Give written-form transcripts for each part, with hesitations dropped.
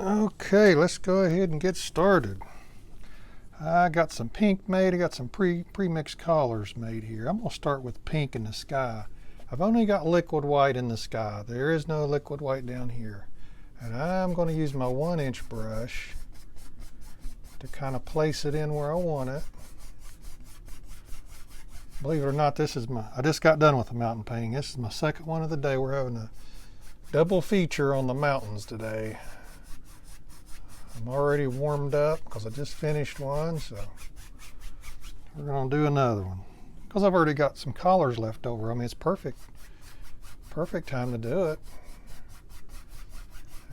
Okay, let's go ahead and get started. I got some pink made. I got some pre-mixed colors made here. I'm going to start with pink in the sky. I've only got liquid white in the sky. There is no liquid white down here. And I'm going to use my 1-inch brush to kind of place it in where I want it. Believe it or not, I just got done with the mountain painting. This is my second one of the day. We're having a double feature on the mountains today. I'm already warmed up because I just finished one, so we're going to do another one. Because I've already got some colors left over. I mean, it's perfect time to do it.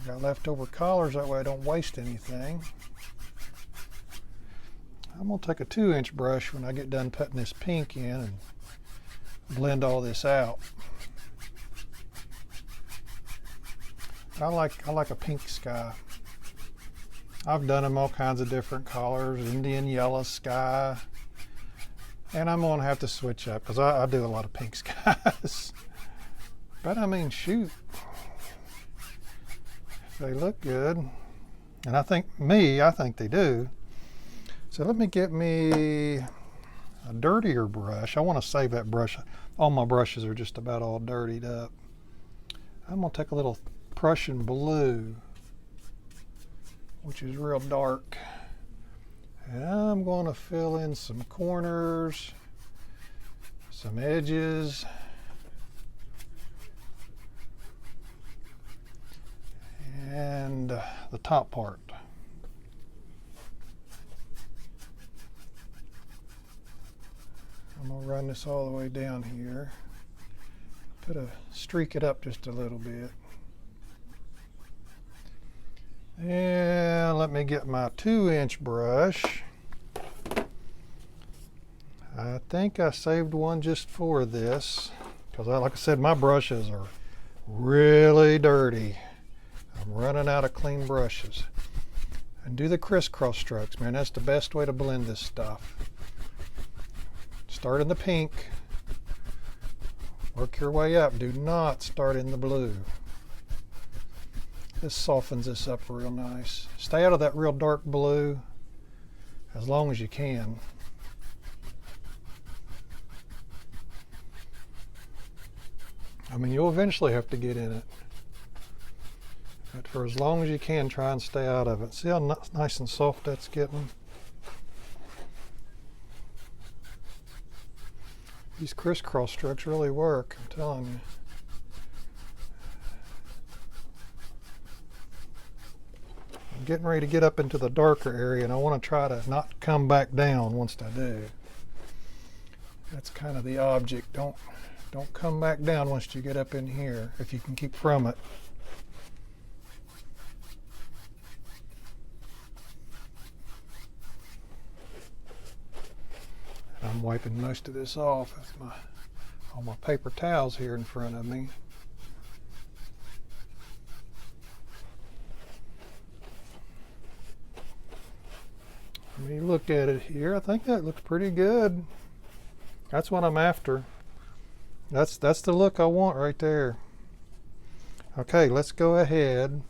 I got leftover colors, that way I don't waste anything. I'm going to take a 2-inch brush when I get done putting this pink in and blend all this out. I like a pink sky. I've done them all kinds of different colors, Indian yellow sky, and I'm going to have to switch up because I do a lot of pink skies. But I mean, shoot, they look good, and I think they do. So let me get me a dirtier brush. I want to save that brush. All my brushes are just about all dirtied up. I'm going to take a little Prussian blue, which is real dark. And I'm going to fill in some corners, some edges, and the top part. I'm going to run this all the way down here. Streak it up just a little bit. And let me get my 2-inch brush. I think I saved one just for this because, like I said, my brushes are really dirty. I'm running out of clean brushes. And do the crisscross strokes, man. That's the best way to blend this stuff. Start in the pink. Work your way up. Do not start in the blue. This softens this up real nice. Stay out of that real dark blue as long as you can. I mean, you'll eventually have to get in it. But for as long as you can, try and stay out of it. See how nice and soft that's getting? These crisscross strokes really work, I'm telling you. I'm getting ready to get up into the darker area, and I want to try to not come back down once I do. That's kind of the object. Don't come back down once you get up in here, if you can keep from it. I'm wiping most of this off with all my paper towels here in front of me. When you look at it here, I think that looks pretty good. That's what I'm after. That's the look I want right there. Okay, let's go ahead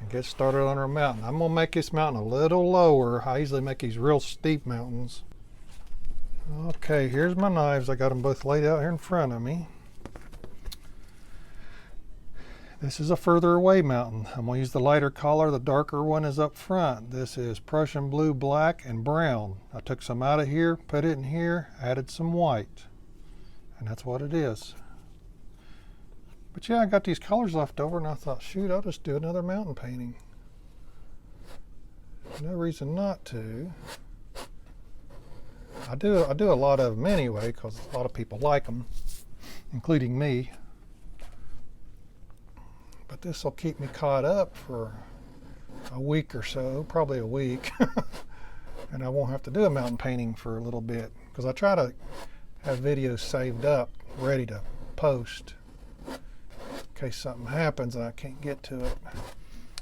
and get started on our mountain. I'm going to make this mountain a little lower. I usually make these real steep mountains. Okay, here's my knives. I got them both laid out here in front of me. This is a further away mountain. I'm going to use the lighter color. The darker one is up front. This is Prussian blue, black, and brown. I took some out of here, put it in here, added some white. And that's what it is. But yeah, I got these colors left over, and I thought, shoot, I'll just do another mountain painting. No reason not to. I do a lot of them anyway because a lot of people like them, including me. But this will keep me caught up for a week or so, probably a week. And I won't have to do a mountain painting for a little bit because I try to have videos saved up, ready to post in case something happens and I can't get to it.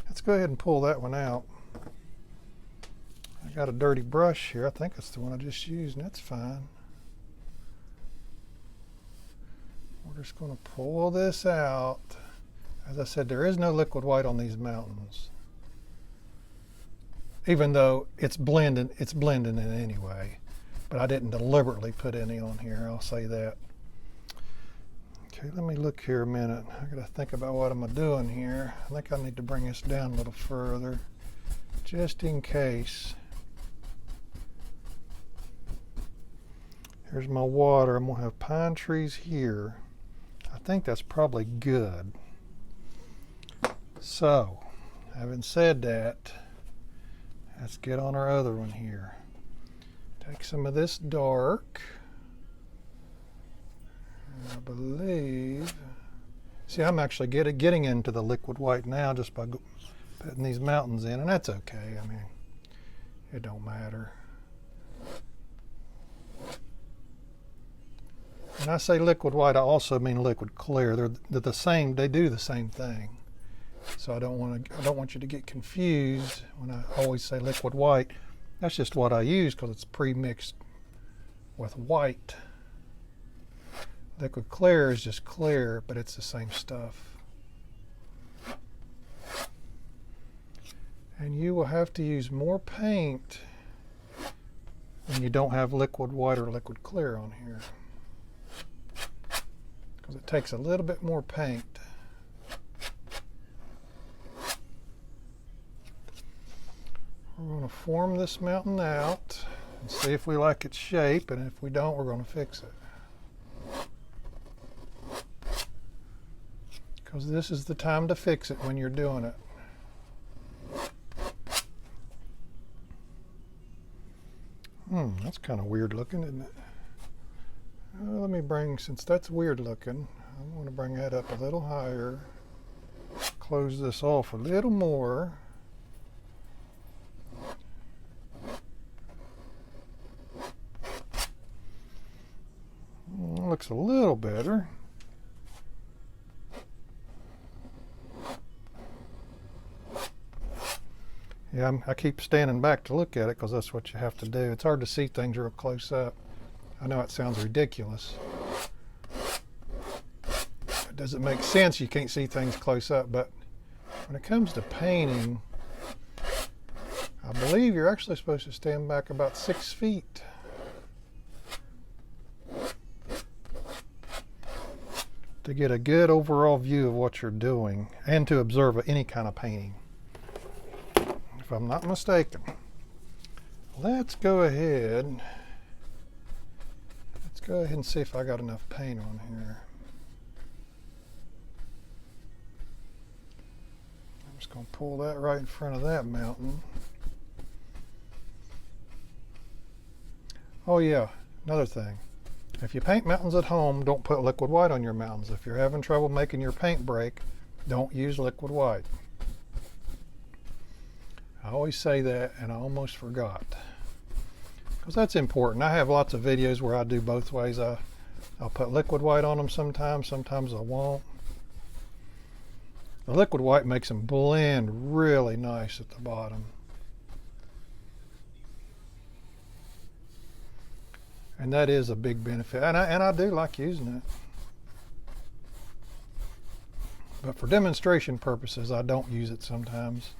Let's go ahead and pull that one out. I got a dirty brush here. I think it's the one I just used, and that's fine. We're just going to pull this out. As I said, there is no liquid white on these mountains. even though it's blending in anyway. But I didn't deliberately put any on here, I'll say that. Okay, let me look here a minute. I gotta think about what I'm doing here. I think I need to bring this down a little further, just in case. Here's my water. I'm gonna have pine trees here. I think that's probably good. So, having said that, let's get on our other one here. Take some of this dark. I believe. See, I'm actually getting into the liquid white now just by putting these mountains in, and that's okay. I mean, it don't matter. When I say liquid white, I also mean liquid clear. They're the same. They do the same thing. So I don't want you to get confused when I always say liquid white. That's just what I use because it's pre-mixed with white. Liquid clear is just clear, but it's the same stuff. And you will have to use more paint when you don't have liquid white or liquid clear on here, because it takes a little bit more paint. We're going to form this mountain out and see if we like its shape, and if we don't, we're going to fix it. Because this is the time to fix it when you're doing it. That's kind of weird looking, isn't it? Let me bring, since that's weird looking, I'm going to bring that up a little higher. Close this off a little more. Looks a little better. Yeah, I keep standing back to look at it because that's what you have to do. It's hard to see things real close up. I know it sounds ridiculous. It doesn't make sense. You can't see things close up. But when it comes to painting, I believe you're actually supposed to stand back about 6 feet. To get a good overall view of what you're doing and to observe any kind of painting. If I'm not mistaken. Let's go ahead and see if I got enough paint on here. I'm just going to pull that right in front of that mountain. Oh yeah, another thing. If you paint mountains at home, don't put liquid white on your mountains. If you're having trouble making your paint break, don't use liquid white. I always say that, and I almost forgot. Because that's important. I have lots of videos where I do both ways. I'll put liquid white on them sometimes I won't. The liquid white makes them blend really nice at the bottom. And that is a big benefit. And I do like using it. But for demonstration purposes, I don't use it sometimes.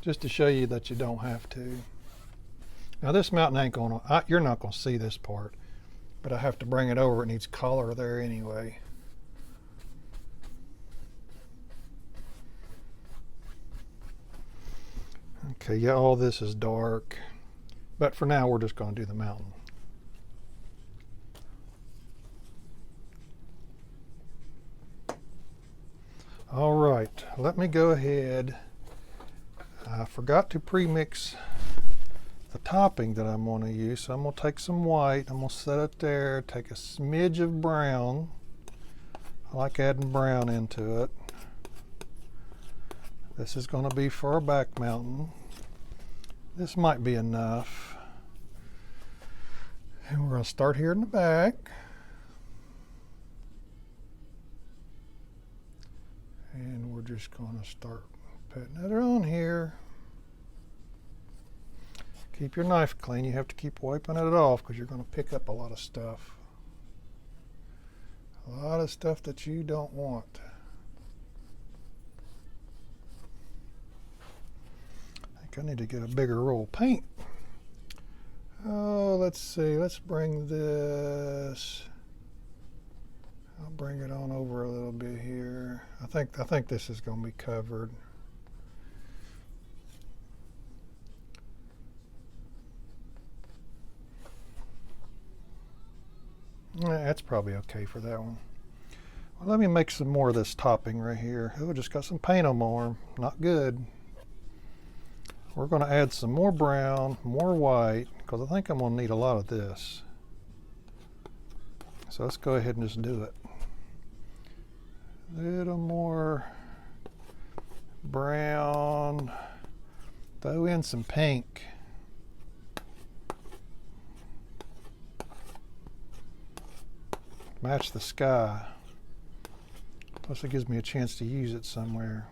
Just to show you that you don't have to. Now this mountain ain't gonna, you're not gonna see this part, but I have to bring it over. It needs color there anyway. Okay, yeah, all this is dark, but for now we're just gonna do the mountain. All right, let me go ahead. I forgot to pre-mix the topping that I'm going to use, so I'm going to take some white, I'm going to set it there, take a smidge of brown. I like adding brown into it. This is going to be for our back mountain. This might be enough. And we're going to start here in the back. And we're just going to start putting it on here. Keep your knife clean. You have to keep wiping it off because you're going to pick up a lot of stuff. A lot of stuff that you don't want. I need to get a bigger roll of paint. Oh, let's see. Let's bring this. I'll bring it on over a little bit here. I think this is going to be covered. That's probably okay for that one. Well, let me make some more of this topping right here. Oh, just got some paint on my arm. Not good. We're going to add some more brown, more white, because I think I'm going to need a lot of this. So let's go ahead and just do it. A little more brown. Throw in some pink. Match the sky. Plus it gives me a chance to use it somewhere.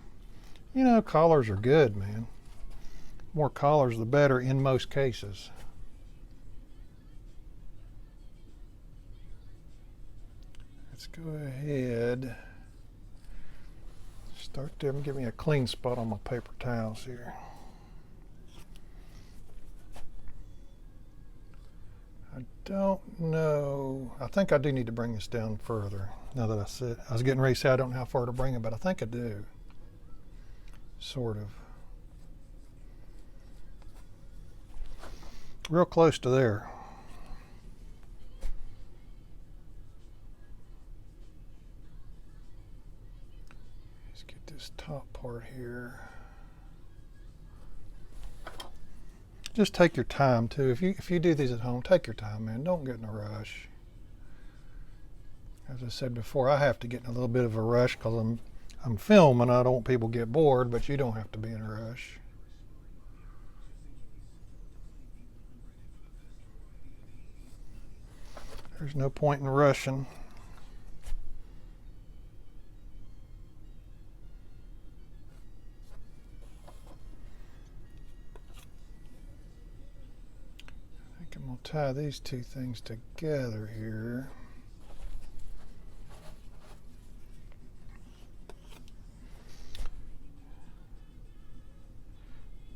You know, collars are good, man. More collars the better in most cases. Let's go ahead. Start there and give me a clean spot on my paper towels here. I don't know. I think I do need to bring this down further. Now that I said, I was getting ready to say I don't know how far to bring it, but I think I do. Sort of. Real close to there. Let's get this top part here. Just take your time too. If you do these at home, take your time, man. Don't get in a rush. As I said before, I have to get in a little bit of a rush because I'm filming. I don't want people to get bored, but you don't have to be in a rush. There's no point in rushing. I think I'm going to tie these two things together here.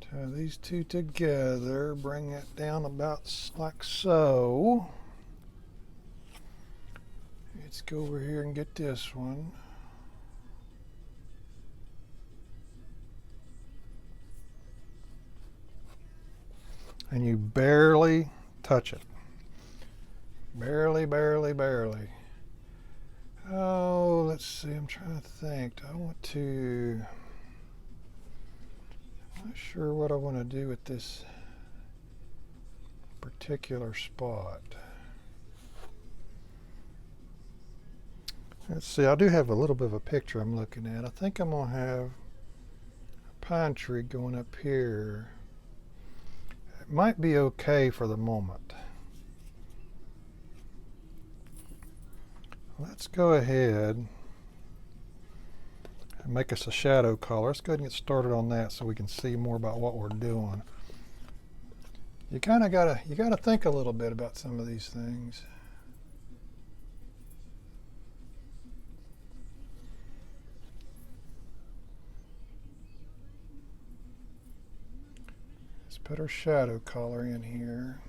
Tie these two together, bring it down about like so. Let's go over here and get this one. And you barely touch it. Barely, barely, barely. Oh, let's see, I'm trying to think. I want to, I'm not sure what I want to do with this particular spot. Let's see, I do have a little bit of a picture I'm looking at. I think I'm going to have a pine tree going up here. It might be okay for the moment. Let's go ahead and make us a shadow color. Let's go ahead and get started on that so we can see more about what we're doing. You kind of gotta think a little bit about some of these things. Let's put our shadow color in here.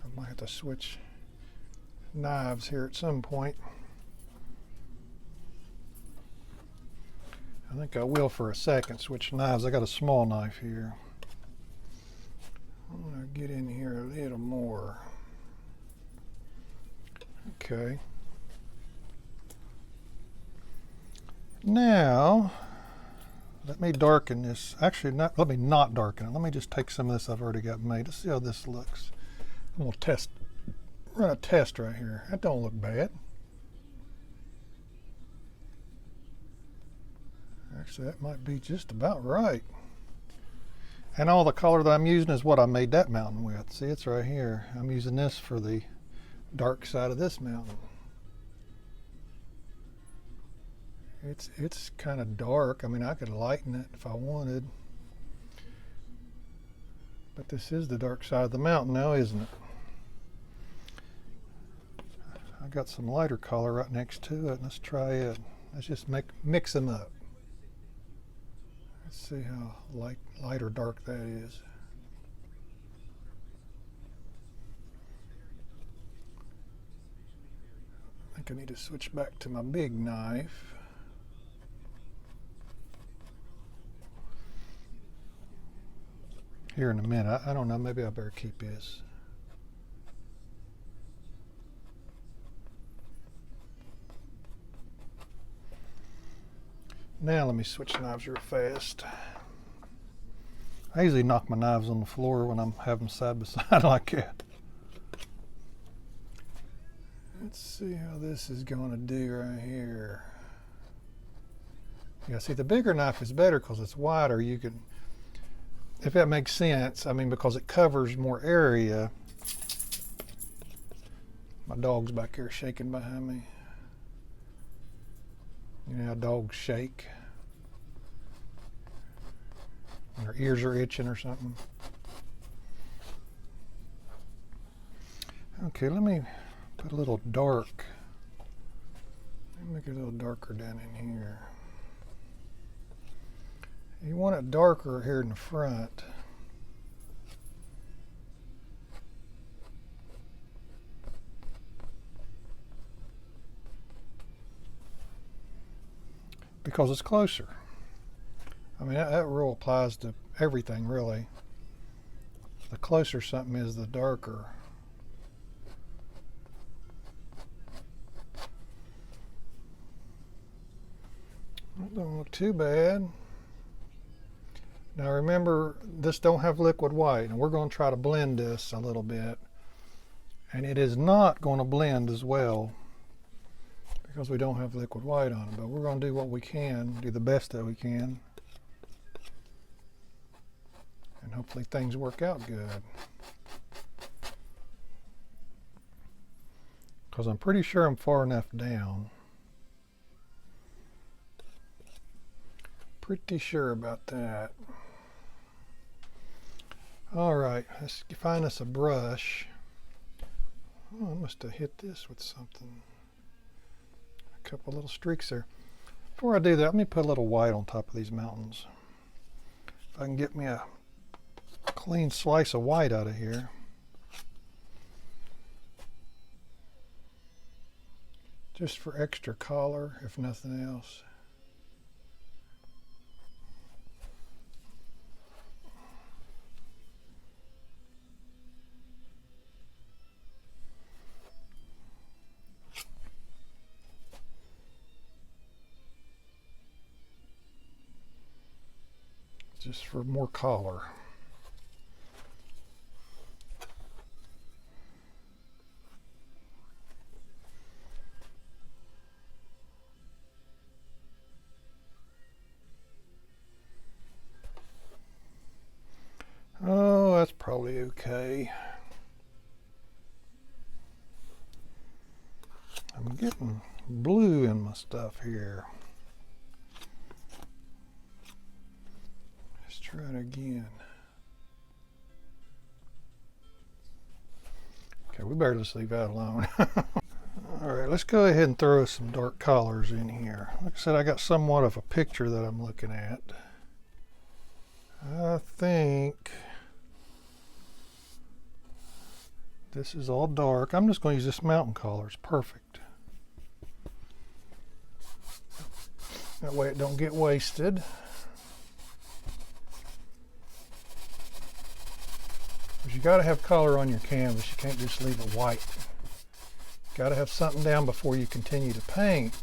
I might have to switch knives here at some point. I think I will for a second switch knives. I got a small knife here. I'm going to get in here a little more. Okay. Now, let me darken this. Actually, let me not darken it. Let me just take some of this I've already got made. Let's see how this looks. I'm going to run a test right here. That don't look bad. Actually, that might be just about right. And all the color that I'm using is what I made that mountain with. See, it's right here. I'm using this for the dark side of this mountain. It's kind of dark. I mean, I could lighten it if I wanted. But this is the dark side of the mountain now, isn't it? I got some lighter color right next to it. Let's try it. Let's just mix them up. Let's see how light or dark that is. I think I need to switch back to my big knife. Here in a minute. I don't know, maybe I better keep this. Now let me switch knives real fast. I usually knock my knives on the floor when I'm having them side by side like that. Let's see how this is going to do right here. Yeah, see, the bigger knife is better because it's wider. You can, if that makes sense, I mean, because it covers more area. My dog's back here shaking behind me. You know how dogs shake when their ears are itching or something. Okay, let me put a little dark. Let me make it a little darker down in here. You want it darker here in the front. Because it's closer. I mean, that rule applies to everything, really. The closer something is, the darker. That don't look too bad. Now remember, this don't have liquid white, and we're going to try to blend this a little bit. And it is not going to blend as well because we don't have liquid white on it, but we're going to do what we can, do the best that we can. And hopefully things work out good. Because I'm pretty sure I'm far enough down. Pretty sure about that. All right, let's find us a brush. Oh, I must have hit this with something. A couple little streaks there. Before I do that, let me put a little white on top of these mountains. If I can get me a clean slice of white out of here. Just for extra color, if nothing else. Just for more color. Oh, that's probably okay. I'm getting blue in my stuff here. Let's try it again. Okay, we better just leave that alone. All right, let's go ahead and throw some dark colors in here. Like I said, I got somewhat of a picture that I'm looking at. I think this is all dark. I'm just going to use this mountain color. It's perfect. That way it don't get wasted. Because you got to have color on your canvas. You can't just leave it white. Got to have something down before you continue to paint.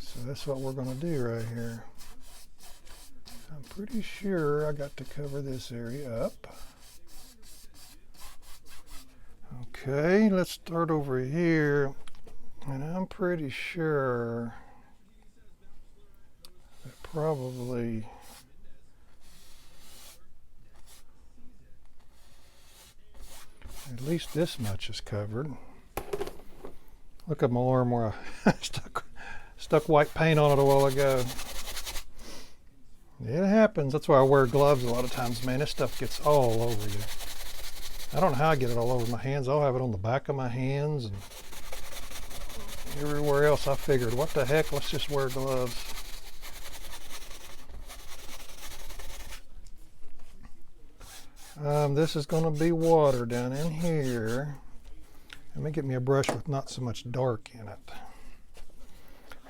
So that's what we're going to do right here. I'm pretty sure I got to cover this area up. Okay, let's start over here. And I'm pretty sure that probably at least this much is covered. Look at my arm where I stuck white paint on it a while ago. It happens. That's why I wear gloves a lot of times, man. This stuff gets all over you. I don't know how I get it all over my hands. I'll have it on the back of my hands, and Everywhere else I figured, what the heck, let's just wear gloves. This is going to be water down in here. Let me get me a brush with not so much dark in it.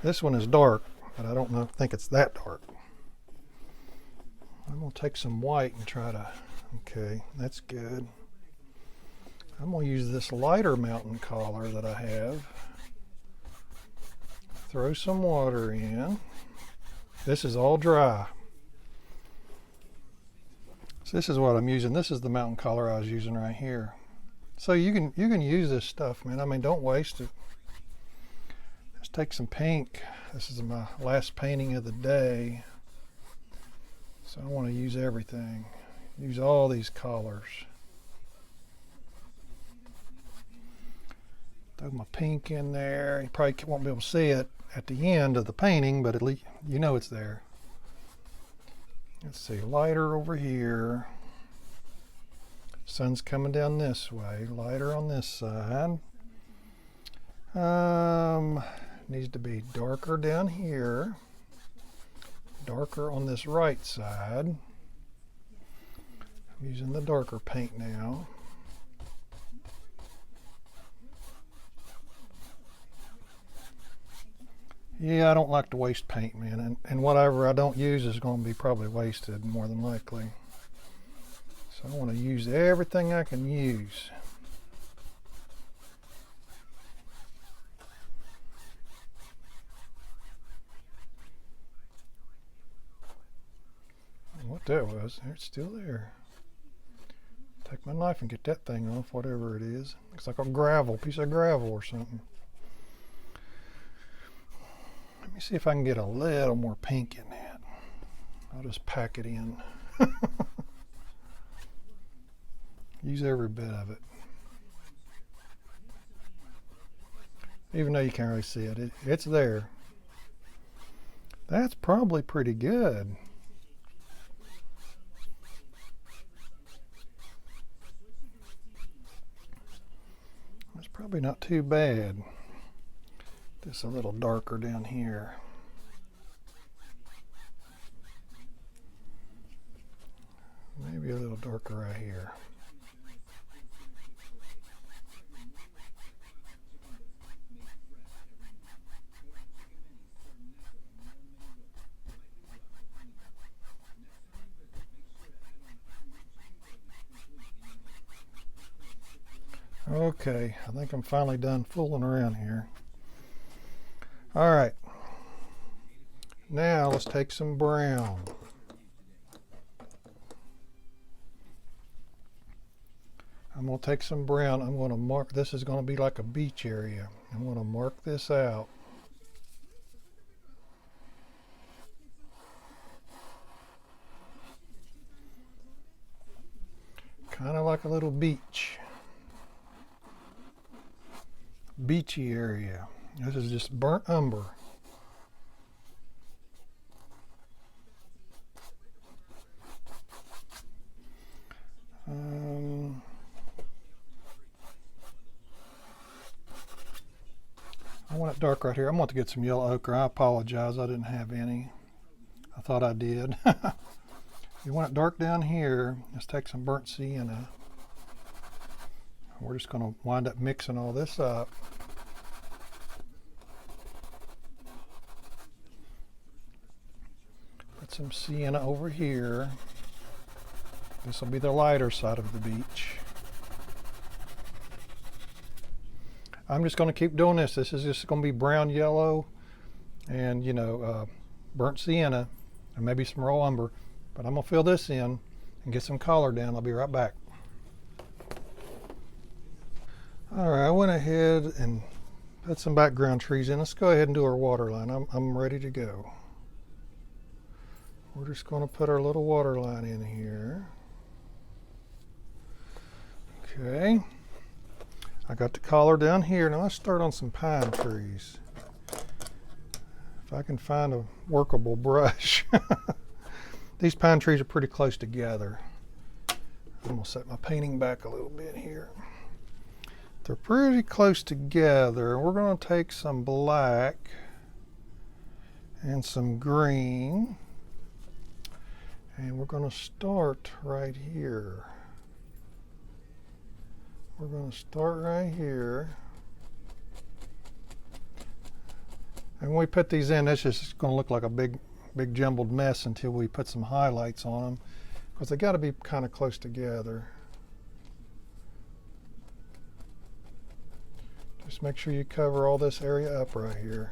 This one is dark, but I don't think it's that dark. I'm going to take some white and try to, okay, that's good. I'm going to use this lighter mountain collar that I have. Throw some water in. This is all dry. So this is what I'm using. This is the mountain collar I was using right here. So you can use this stuff, man. I mean, don't waste it. Let's take some pink. This is my last painting of the day. So I want to use everything. Use all these collars. Throw my pink in there. You probably won't be able to see it at the end of the painting, but at least you know it's there. Let's see, lighter over here. Sun's coming down this way. Lighter on this side. Needs to be darker down here. Darker on this right side. I'm using the darker paint now. Yeah, I don't like to waste paint, man, and whatever I don't use is going to be probably wasted more than likely. So I want to use everything I can use. What that was, it's still there. Take my knife and get that thing off, whatever it is. Looks like a piece of gravel or something. Let me see if I can get a little more pink in that. I'll just pack it in. Use every bit of it. Even though you can't really see it, it's there. That's probably pretty good. That's probably not too bad. Just a little darker down here. Maybe a little darker right here. Okay, I think I'm finally done fooling around here. All right, now let's take some brown. I'm going to take some brown. I'm going to mark, this is going to be like a beach area. I'm going to mark this out. Kind of like a little beachy area. This is just burnt umber. I want it dark right here. I'm going to get some yellow ochre. I apologize, I didn't have any. I thought I did. You want it dark down here, let's take some burnt sienna. We're just going to wind up mixing all this up. Put some sienna over here. This will be the lighter side of the beach. I'm just going to keep doing this. This is just going to be brown, yellow, and burnt sienna, and maybe some raw umber. But I'm going to fill this in and get some color down. I'll be right back. All right, I went ahead and put some background trees in. Let's go ahead and do our water line. I'm ready to go. We're just going to put our little water line in here. Okay. I got the collar down here. Now let's start on some pine trees. If I can find a workable brush. These pine trees are pretty close together. I'm going to set my painting back a little bit here. They're pretty close together. We're going to take some black and some green, and we're going to start right here. We're going to start right here. And when we put these in, it's just going to look like a big jumbled mess until we put some highlights on them, because they got to be kind of close together. Just make sure you cover all this area up right here.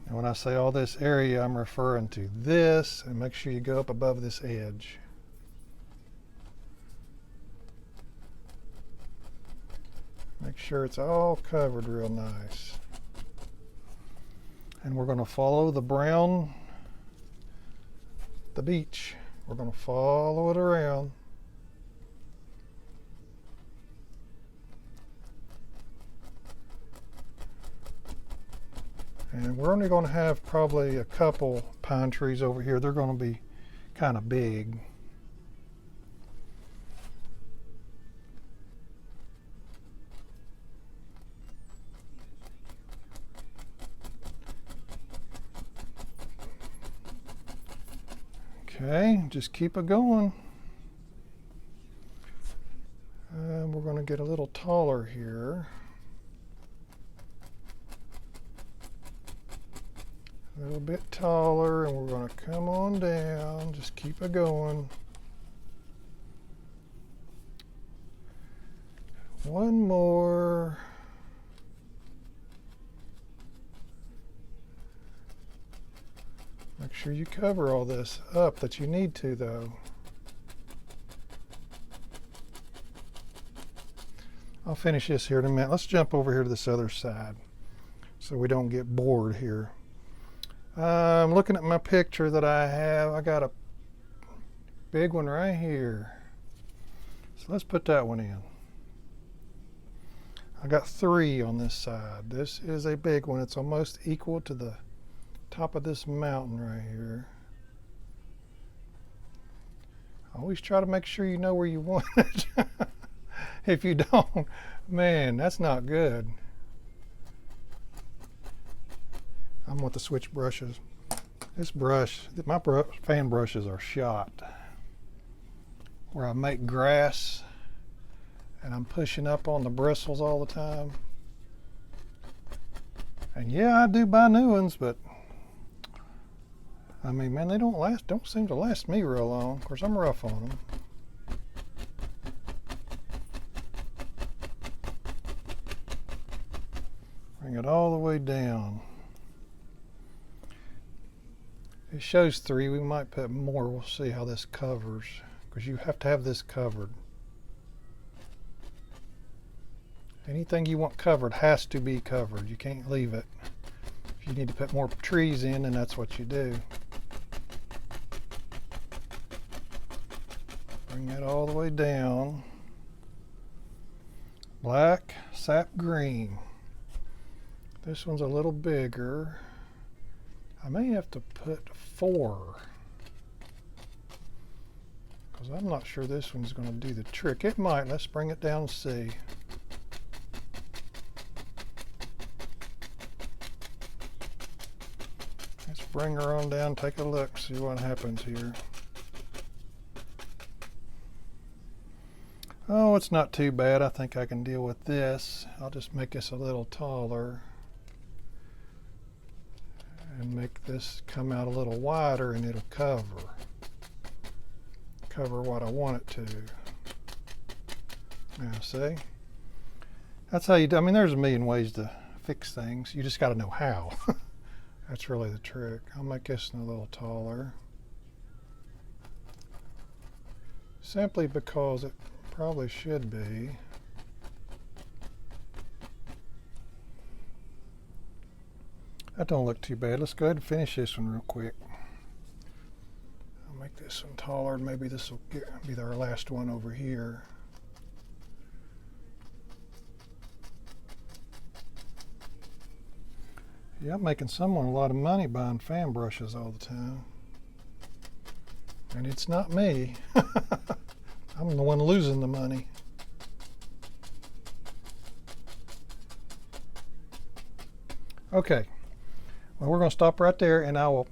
And when I say all this area, I'm referring to this, and make sure you go up above this edge. Make sure it's all covered real nice. And we're going to follow the brown, the beach. We're going to follow it around. And we're only going to have probably a couple pine trees over here. They're going to be kind of big. Okay, just keep it going. We're going to get a little taller here. A little bit taller, and we're going to come on down. Just keep it going. One more. Make sure you cover all this up that you need to, though. I'll finish this here in a minute. Let's jump over here to this other side so we don't get bored here. I'm looking at my picture that I have. I got a big one right here. So let's put that one in. I got 3 on this side. This is a big one. It's almost equal to the top of this mountain right here. Always try to make sure you know where you want it. If you don't, man, that's not good. I'm with the switch brushes. This brush, my fan brushes are shot. Where I make grass and I'm pushing up on the bristles all the time. And yeah, I do buy new ones, but I mean, man, they don't seem to last me real long. Of course, I'm rough on them. Bring it all the way down. It shows 3. We might put more. We'll see how this covers, because you have to have this covered. Anything you want covered has to be covered. You can't leave it. If you need to put more trees in, then that's what you do. Bring that all the way down. Black, sap green. This one's a little bigger. I may have to put 4, because I'm not sure this one's going to do the trick. It might. Let's bring it down and see. Let's bring her on down, take a look, see what happens here. Oh, it's not too bad. I think I can deal with this. I'll just make this a little taller and make this come out a little wider, and it'll cover what I want it to. Now, see? That's how you do. I mean, there's a million ways to fix things. You just got to know how. That's really the trick. I'll make this a little taller, simply because it probably should be. That don't look too bad. Let's go ahead and finish this one real quick. I'll make this one taller. Maybe this will be our last one over here. Yeah, I'm making someone a lot of money buying fan brushes all the time. And it's not me. I'm the one losing the money. Okay, well, we're going to stop right there, and I will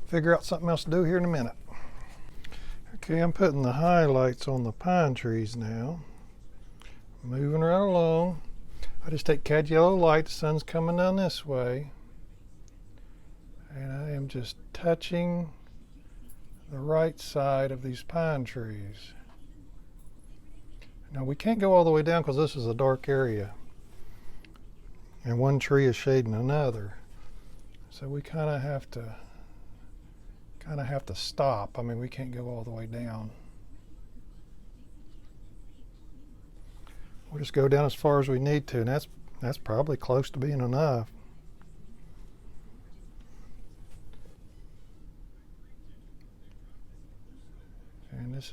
figure out something else to do here in a minute. Okay, I'm putting the highlights on the pine trees now. Moving right along. I just take cad yellow light, the sun's coming down this way, and I am just touching the right side of these pine trees. Now we can't go all the way down because this is a dark area, and one tree is shading another, so we kind of have to stop. I mean, we can't go all the way down. We'll just go down as far as we need to, and that's probably close to being enough. And this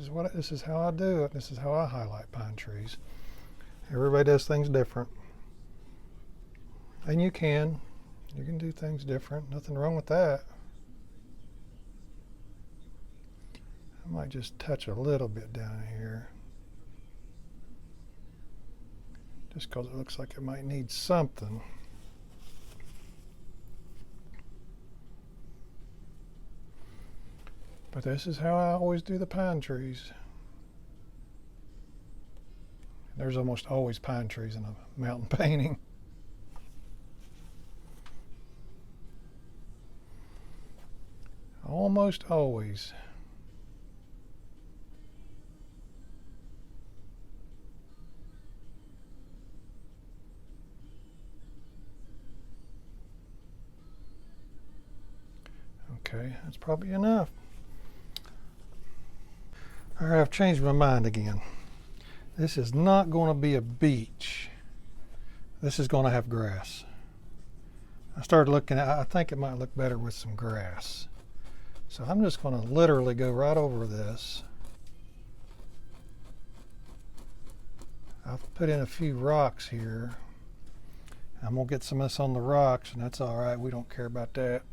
is how I do it. This is how I highlight pine trees. Everybody does things different, and you can do things different. Nothing wrong with that. I might just touch a little bit down here, just because it looks like it might need something. But this is how I always do the pine trees. There's almost always pine trees in a mountain painting. Almost always. Okay, that's probably enough. All right, I've changed my mind again. This is not going to be a beach. This is going to have grass. I started looking at, I think it might look better with some grass. So I'm just going to literally go right over this. I've put in a few rocks here. I'm going to get some of this on the rocks, and that's all right. We don't care about that.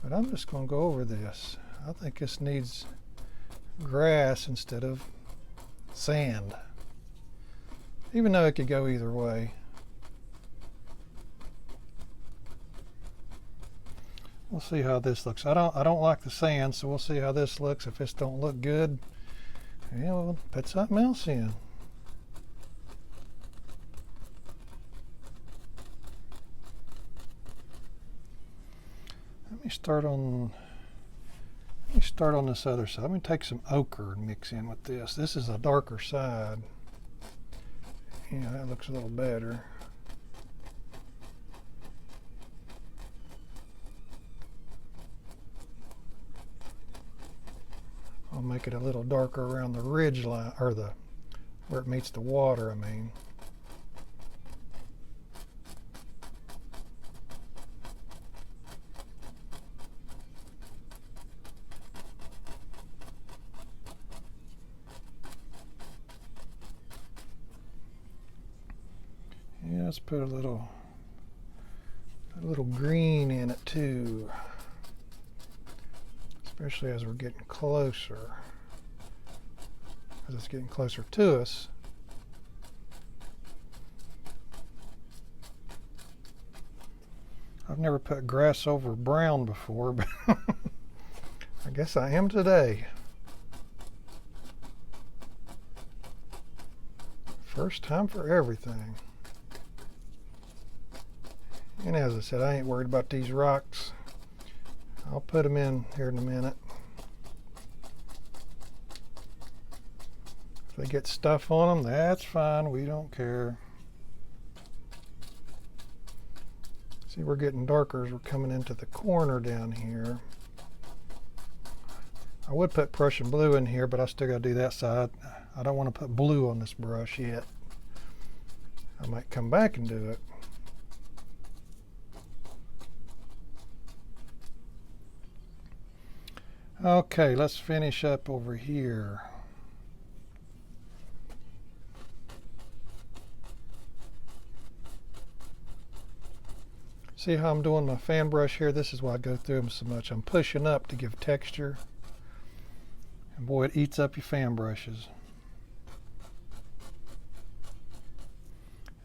But I'm just going to go over this. I think this needs grass instead of sand, even though it could go either way. We'll see how this looks. I don't like the sand, so we'll see how this looks. If this don't look good, yeah, we'll put something else in. Let me start on this other side. Let me take some ochre and mix in with this. This is a darker side. Yeah, that looks a little better. I'll make it a little darker around the ridge line, or where it meets the water, I mean. Yeah, let's put a little green in it too, especially as we're getting closer. As it's getting closer to us. I've never put grass over brown before, but I guess I am today. First time for everything. And as I said, I ain't worried about these rocks. I'll put them in here in a minute. If they get stuff on them, that's fine. We don't care. See, we're getting darker as we're coming into the corner down here. I would put Prussian blue in here, but I still got to do that side. I don't want to put blue on this brush yet. I might come back and do it. Okay, let's finish up over here. See how I'm doing my fan brush here? This is why I go through them so much. I'm pushing up to give texture. And boy, it eats up your fan brushes.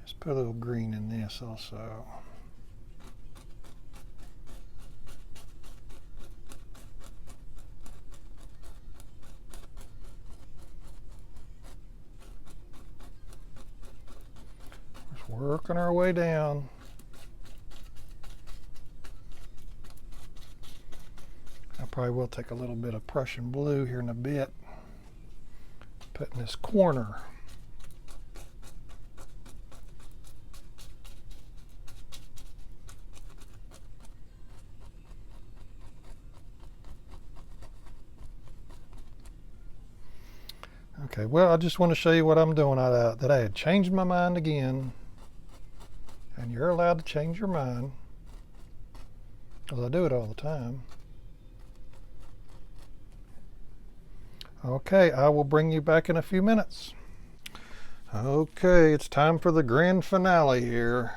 Just Put a little green in this also. Just working our way down. I probably will take a little bit of Prussian blue here in a bit. Put in this corner. Okay, well, I just want to show you what I'm doing. That I had changed my mind again. And you're allowed to change your mind, because I do it all the time. Okay, I will bring you back in a few minutes. Okay, it's time for the grand finale here.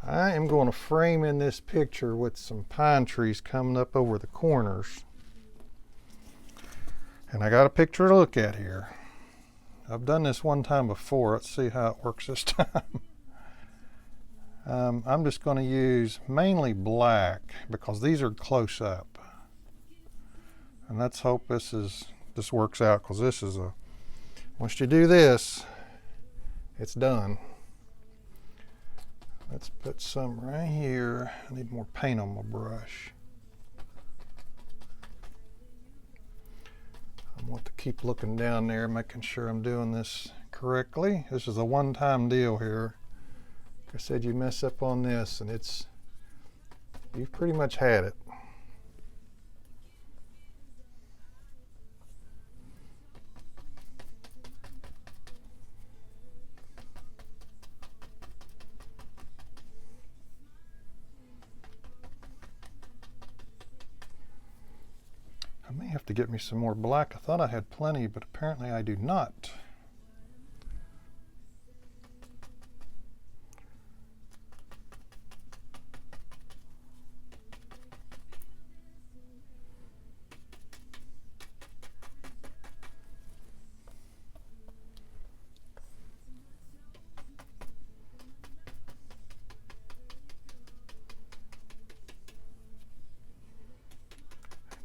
I am going to frame in this picture with some pine trees coming up over the corners. And I got a picture to look at here. I've done this one time before. Let's see how it works this time. I'm just going to use mainly black because these are close up. And let's hope this works out, because this is once you do this, it's done. Let's put some right here. I need more paint on my brush. I want to keep looking down there, making sure I'm doing this correctly. This is a one-time deal here. Like I said, you mess up on this and you've pretty much had it. I may have to get me some more black. I thought I had plenty, but apparently I do not.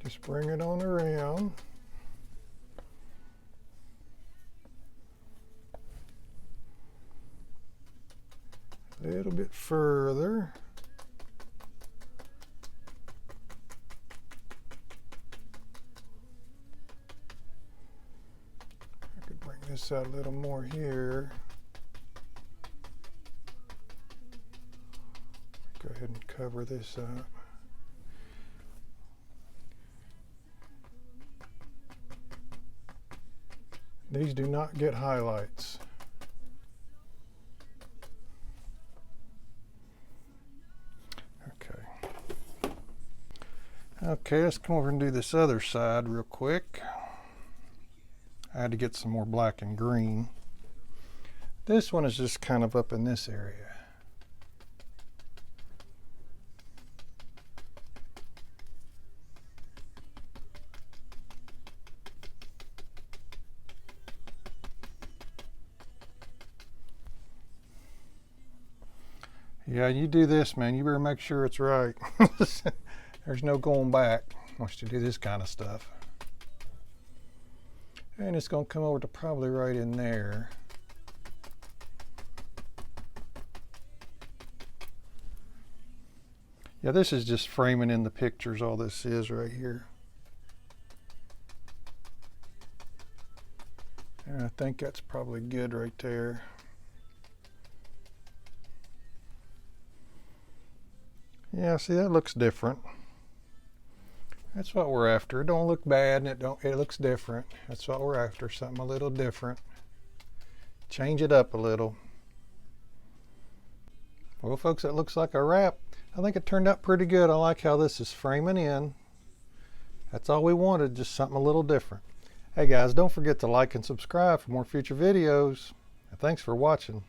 Just bring it on around. A little bit further. I could bring this out a little more here. Go ahead and cover this up. These do not get highlights. Okay, let's come over and do this other side real quick. I had to get some more black and green. This one is just kind of up in this area. Yeah, you do this, man, you better make sure it's right. There's no going back once you do this kind of stuff. And it's going to come over to probably right in there. Yeah, this is just framing in the pictures, all this is right here. And I think that's probably good right there. Yeah, see, that looks different. That's what we're after. It don't look bad, and it looks different. That's what we're after, something a little different. Change it up a little. Well, folks, that looks like a wrap. I think it turned out pretty good. I like how this is framing in. That's all we wanted, just something a little different. Hey guys, don't forget to like and subscribe for more future videos. And thanks for watching.